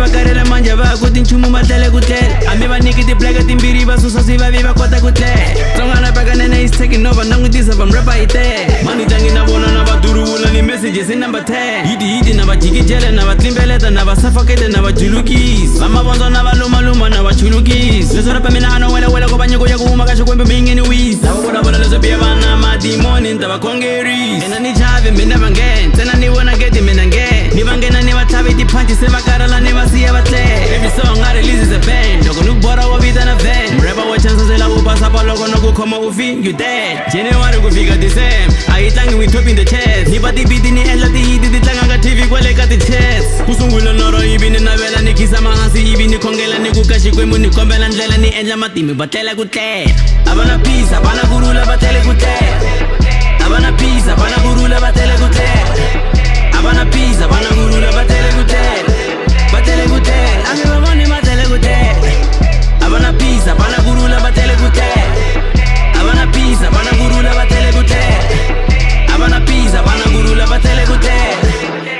va karela manja va ku tinchumu matele ku tlela ambi va niki tipleka timbirhi va susa swi vavi va kota ku tlela tsongana pakanene is taking over langutisa va mrapa hi tele mani tlangi na vona na va duruvula ni messages in number 10 hiti na va jikijele na va tlimbeleta na va suffocate na va julukisi va mavondzo na va lumaluma na va chulukisi leswi rapa mina ano wela ko va nyiko ya ku huma ka xikwembe mi ngeni wisi lava vulavula leswo biya vana madimoni ni ta va khongerisi ena ni chave mina va nghena ntsena ni vona geti mina nghena ni va nghena ni va tlhavi tiphanchi se va karhala ni va siya va tlela every song I release is a band loko ni ku bora wa vita na van mrapa wa chansa se la ku pasa pa loko no ku khoma u fi you dead January ku fika December a yi tlangi we top in the chest ni va tibiti ni endla tihiti ti tlanga ka TV kwale ka ti-chats ku sungula noro ivi ni navela ni khisa mahansi ivi ni khongela ni ku ka xikwembu ni kombela ndlela ni endla matimi va tlela ku tlela a va na peace a va na kurhula va tele ku tlela a va na peace a va na kurhula va tele ku tlela a va na peace a va na kurhula va tele ku tlela va tele ku tlela a mi va voni va tele ku tlela a va na peace a va na kurhula va tele ku tlela a va na peace a va na kurhula va tele ku tlela a va na peace a va na kurhula va tele ku tlela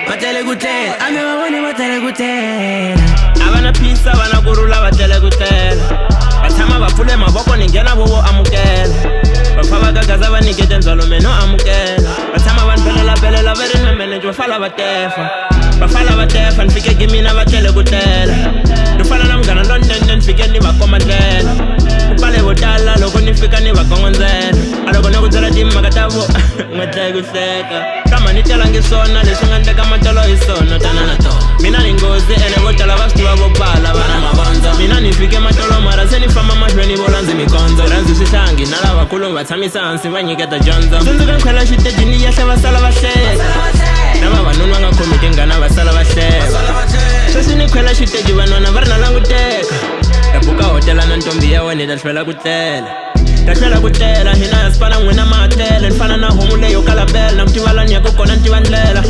va tele ku tlela a mi va voni va tele ku tlela a va na peace a va na kurhula va tele ku tlela va tshama va pfule mavoko ni nghena vo amukela va fa va gagaza va nikete ndzalo meno amukela va tshama va ni belela va ri meneje va fala va tefa ni fike gimina va tlele ku tlela ni fana na munghana lonene ni fike ni va komba ndlela ku pale vo tala loko ni fika ni va gongondzela a loko ni ku byela timhaka ta vo n'we tlhe ku hleka kama ni telangi swona leswi nga ndleka matolo hi swona tanana to mina ni ngozi ene vo tala va swi tiva vo bala va na mavandza mina ni fike matolo mara se ni famba mahlweni vo landzi mikondzo rhandzi swihlangi na lavakulu va tshamisa hansi va nyiketa dyondzo tsundzuka ni khwela xiteji ni yehle va sala va hleka na vavanuna va nga khomi tingana va sala va hleka sweswi ni khwela xiteji van'wana va ri na languteka ta buka hotela na ntombi ya wena ta hlwela ku tlela hina ya sipala n'wina mahatele ni fana na homu leyo kala bele na ku tivalani ya ku kona ni tiva ndlela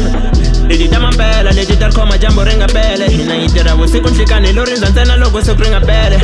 leti ta mampela leti ta ri khoma jambo ri nga pele hina yi tirha vusiku nhlikani lo rindza ntsena loko siku ri nga pele